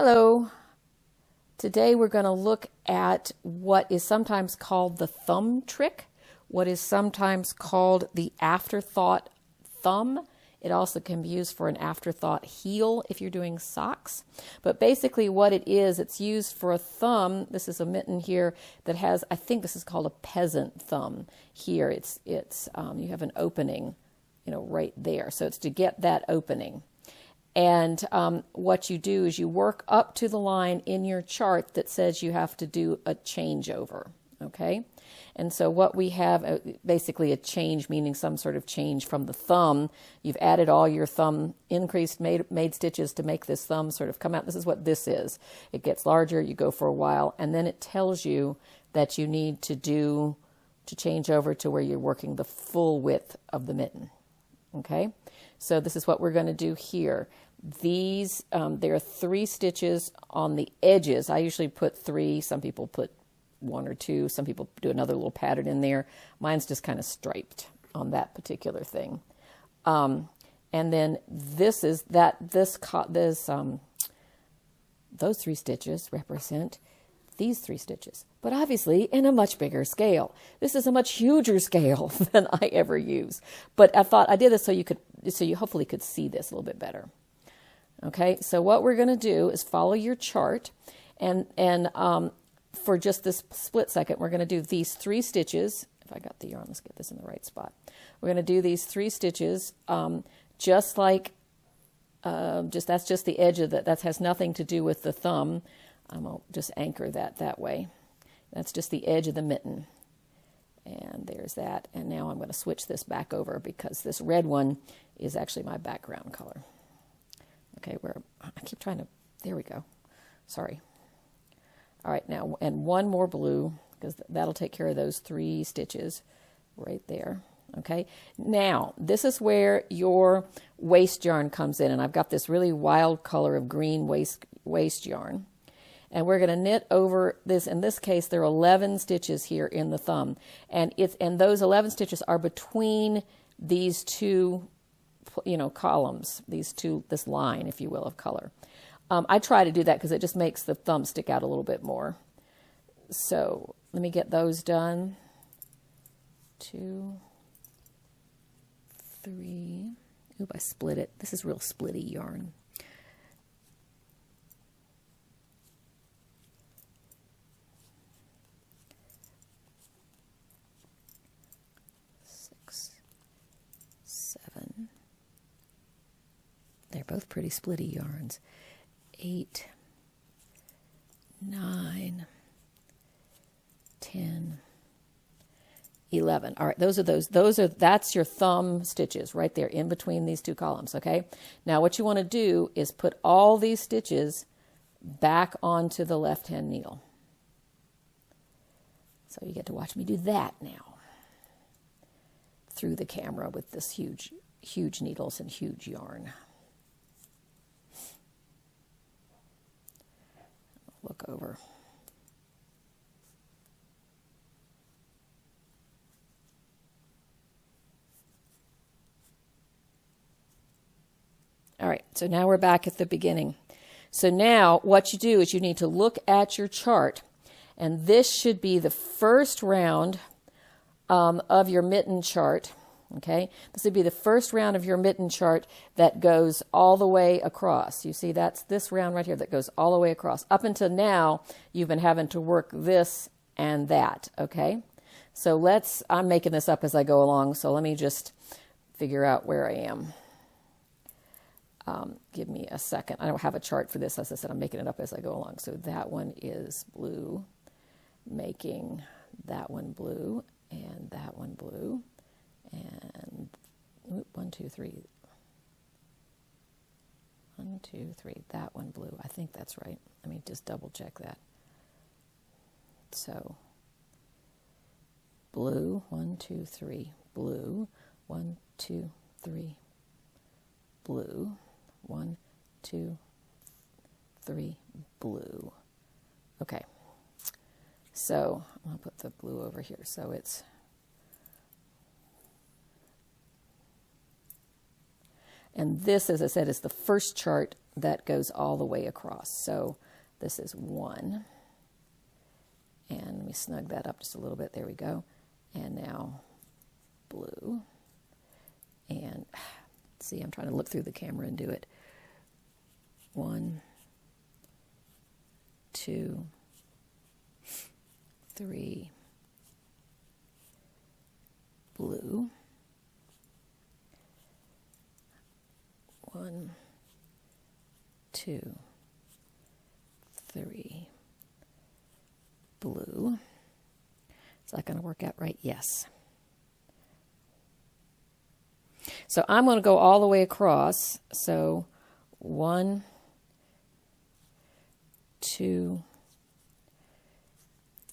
Hello. Today we're going to look at what is sometimes called the thumb trick, what is sometimes called the afterthought thumb. It also can be used for an afterthought heel if you're doing socks. But basically what it is, it's used for a thumb. This is a mitten here that has, I think this is called a peasant thumb here. It's you have an opening, right there. So it's to get that opening. And what you do is you work up to the line in your chart that says you have to do a changeover, okay? And so what we have, basically a change, meaning some sort of change from the thumb. You've added all your thumb increased made stitches to make this thumb sort of come out. This is what this is. It gets larger, you go for a while, and then it tells you that you need to change over to where you're working the full width of the mitten, okay? So this is what we're going to do here. These, there are 3 stitches on the edges. I usually put 3. Some people put 1 or 2. Some people do another little pattern in there. Mine's just kind of striped on that particular thing. And then this is those 3 stitches represent these 3 stitches, but obviously in a much bigger scale. This is a much huger scale than I ever use. But I thought I did this so you hopefully could see this a little bit better. Okay, so what we're going to do is follow your chart, and for just this split second, we're going to do these 3 stitches. If I got the yarn, let's get this in the right spot. We're going to do these 3 stitches, just like that's just the edge of that has nothing to do with the thumb. I'll just anchor that way. That's just the edge of the mitten. And there's that. And now I'm going to switch this back over because this red one is actually my background color. Okay, I keep trying to, there we go. Sorry. All right, now, and one more blue, because that'll take care of those 3 stitches right there. Okay, now, this is where your waste yarn comes in, and I've got this really wild color of green waste yarn. And we're going to knit over this. In this case, there are 11 stitches here in the thumb. And those 11 stitches are between these 2, columns, this line, if you will, of color. I try to do that because it just makes the thumb stick out a little bit more. So let me get those done. 2, 3. Oop, I split it. This is real splitty yarn. 6, 7. They're both pretty splitty yarns. 8, 9, 10, 11. All right, that's your thumb stitches right there in between these 2 columns, okay? Now what you want to do is put all these stitches back onto the left-hand needle. So you get to watch me do that now through the camera with this huge needles and huge yarn. Look over. All right, so now we're back at the beginning. So now what you do is you need to look at your chart, and this should be the first round of your mitten chart. Okay, this would be the first round of your mitten chart that goes all the way across. You see, that's this round right here that goes all the way across. Up until now, you've been having to work this and that, okay? So I'm making this up as I go along, so let me just figure out where I am. Give me a second. I don't have a chart for this. As I said, I'm making it up as I go along. So that one is blue, making that one blue, and that one blue. And 1, 2, 3. 1, 2, 3. That one blue. I think that's right. Let me just double check that. So blue, 1, 2, 3. Blue, 1, 2, 3. Blue, 1, 2, 3. Blue. Okay. So I'll put the blue over here. So it's And this, as I said, is the first chart that goes all the way across. So this is 1. And let me snug that up just a little bit. There we go. And now blue. And see, I'm trying to look through the camera and do it. 1, 2, 3, blue. 1, 2, 3, blue. Is that going to work out right? Yes. So I'm going to go all the way across. So 1, 2,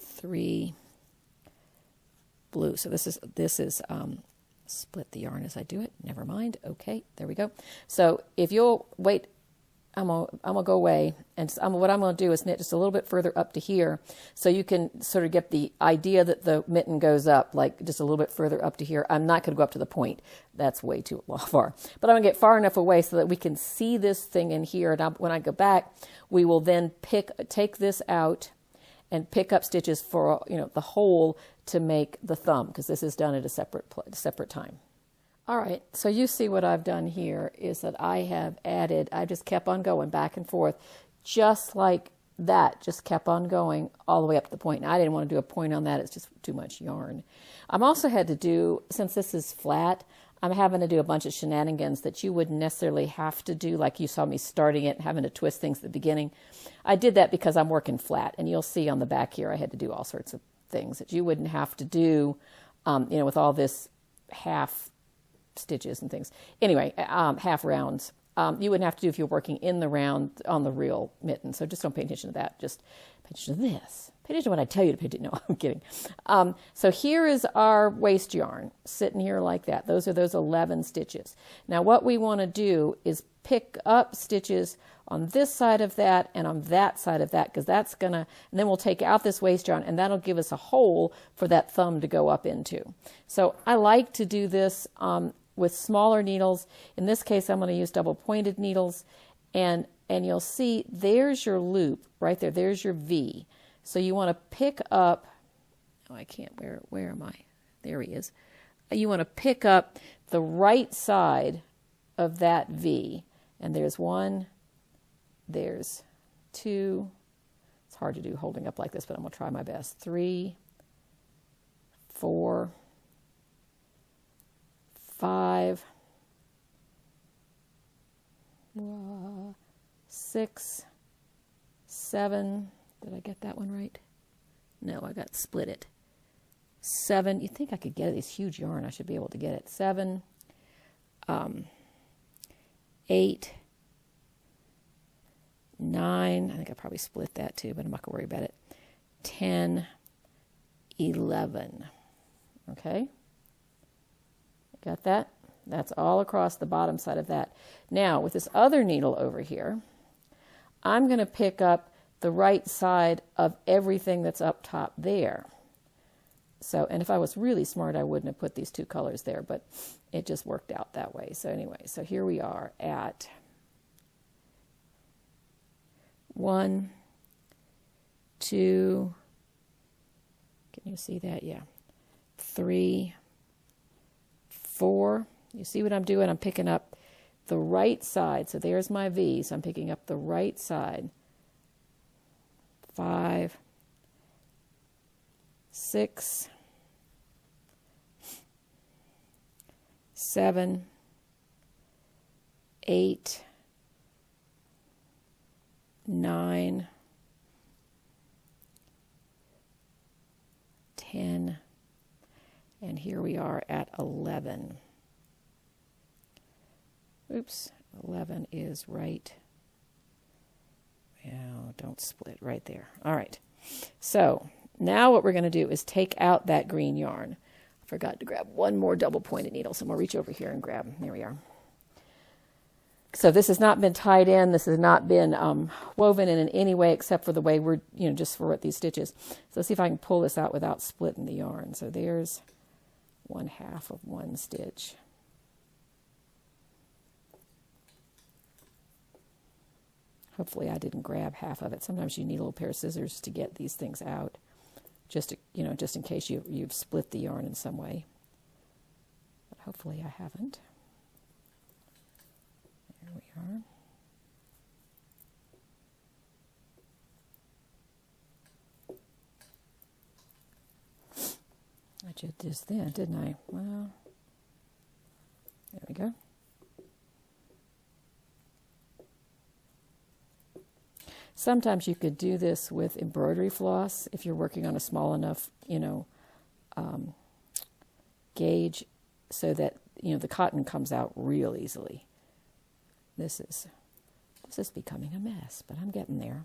3, blue. So this is split the yarn as I do it. Never mind. Okay, there we go. So if you'll wait, I'm gonna go away, and what I'm gonna do is knit just a little bit further up to here, so you can sort of get the idea that the mitten goes up, like just a little bit further up to here. I'm not gonna go up to the point. That's way too far. But I'm gonna get far enough away so that we can see this thing in here. And when I go back, we will then take this out and pick up stitches for the hole to make the thumb, because this is done at a separate time. All right, so you see what I've done here is that I just kept on going back and forth, just like that, just kept on going all the way up to the point. Now, I didn't want to do a point on that, it's just too much yarn. I'm also had to do, since this is flat, I'm having to do a bunch of shenanigans that you wouldn't necessarily have to do, like you saw me starting it and having to twist things at the beginning. I did that because I'm working flat, and you'll see on the back here I had to do all sorts of things that you wouldn't have to do, with all this half stitches and things. Anyway, half rounds. You wouldn't have to do if you're working in the round on the real mitten. So just don't pay attention to that. Just pay attention to this. Pay attention to what I tell you to pay attention. No, I'm kidding. So here is our waste yarn sitting here like that. Those are those 11 stitches. Now what we want to do is pick up stitches on this side of that and on that side of that, because that's gonna, and then we'll take out this waste yarn, and that'll give us a hole for that thumb to go up into. So I like to do this with smaller needles. In this case, I'm going to use double pointed needles, and you'll see there's your loop right there. There's your V. So you want to pick up, oh, I can't, where am I? There he is. You want to pick up the right side of that V, and there's 1, there's 2, it's hard to do holding up like this, but I'm going to try my best, 3, 4, 5, 6, 7. Did I get that one right? No, I got split it. 7. You'd think I could get it. This huge yarn, I should be able to get it. 7, 8, 9. I think I probably split that too, but I'm not going to worry about it. 10, 11. Okay? Got that? That's all across the bottom side of that. Now, with this other needle over here, I'm going to pick up the right side of everything that's up top there. So, and if I was really smart, I wouldn't have put these 2 colors there, but it just worked out that way. So anyway, so here we are at 1, 2, can you see that? Yeah. 3, 4. You see what I'm doing? I'm picking up the right side. So there's my V. So I'm picking up the right side. 5, 6, 7, 8, 9, 10, and here we are at 11. Oops, 11 is right. Oh, don't split right there. All right. So now what we're going to do is take out that green yarn. I forgot to grab one more double pointed needle, so I'm going to reach over here and grab. There we are. So this has not been tied in. This has not been woven in any way except for the way we're, just for these stitches. So let's see if I can pull this out without splitting the yarn. So there's 1/2 of one stitch. Hopefully I didn't grab half of it. Sometimes you need a little pair of scissors to get these things out, just to, just in case you've split the yarn in some way. But hopefully I haven't. There we are. I did this then, didn't I? Well, there we go. Sometimes you could do this with embroidery floss if you're working on a small enough, gauge, so that the cotton comes out real easily. This is becoming a mess, but I'm getting there.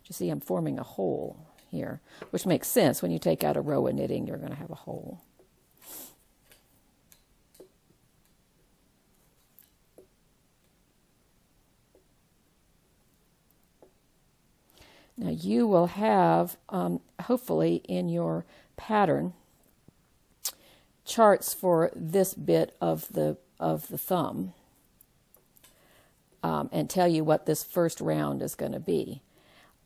You see, I'm forming a hole here, which makes sense. When you take out a row of knitting, you're going to have a hole. Now you will have, hopefully in your pattern, charts for this bit of the thumb, and tell you what this first round is going to be.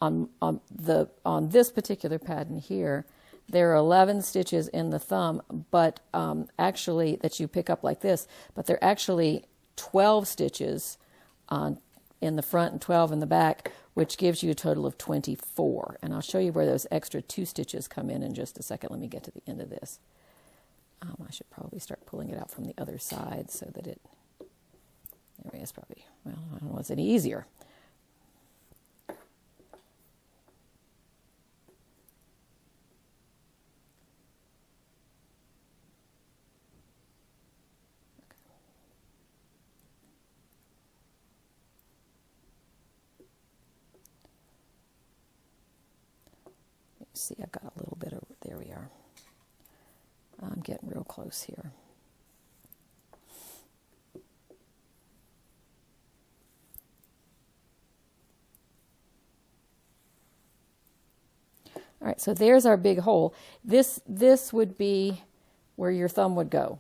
On this particular pattern here, there are 11 stitches in the thumb, but actually that you pick up like this, but they're actually 12 stitches in the front and 12 in the back, which gives you a total of 24. And I'll show you where those extra 2 stitches come in just a second. Let me get to the end of this. I should probably start pulling it out from the other side so that it, there it is probably, well, I don't know what's any easier. See, I've got a little bit of, there we are. I'm getting real close here. All right, so there's our big hole. This would be where your thumb would go,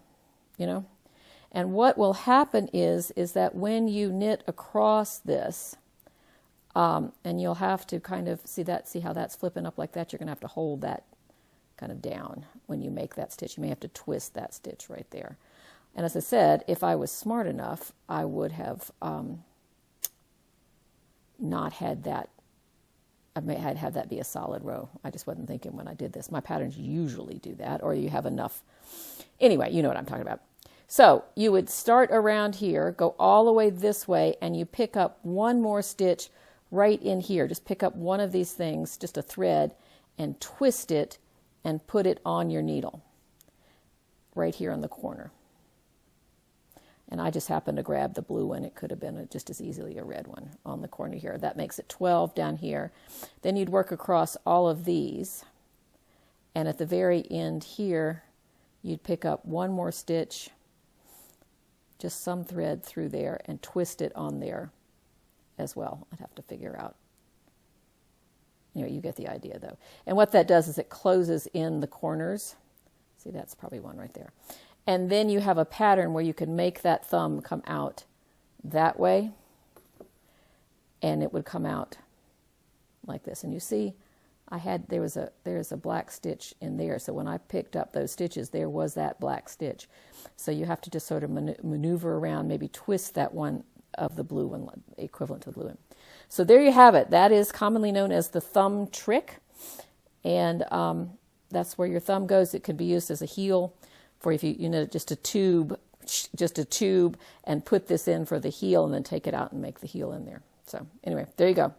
And what will happen is that when you knit across this, and you'll have to kind of see how that's flipping up like that. You're going to have to hold that kind of down when you make that stitch. You may have to twist that stitch right there. And as I said, if I was smart enough, I would have not had that. I may have that be a solid row. I just wasn't thinking when I did this. My patterns usually do that, or you have enough. Anyway, you know what I'm talking about. So you would start around here, go all the way this way, and you pick up one more stitch right in here. Just pick up one of these things, just a thread, and twist it and put it on your needle right here in the corner. And I just happened to grab the blue one. It could have been just as easily a red one on the corner here. That makes it 12 down here. Then you'd work across all of these, and at the very end here you'd pick up one more stitch, just some thread through there, and twist it on there as well. I'd have to figure out. You get the idea though. And what that does is it closes in the corners. See, that's probably one right there. And then you have a pattern where you can make that thumb come out that way, and it would come out like this. And you see, there's a black stitch in there. So when I picked up those stitches, there was that black stitch. So you have to just sort of maneuver around, maybe twist that one of the blue one, equivalent to the blue one. So there you have it. That is commonly known as the thumb trick. And that's where your thumb goes. It could be used as a heel for if you knit just a tube, and put this in for the heel, and then take it out and make the heel in there. So anyway, there you go.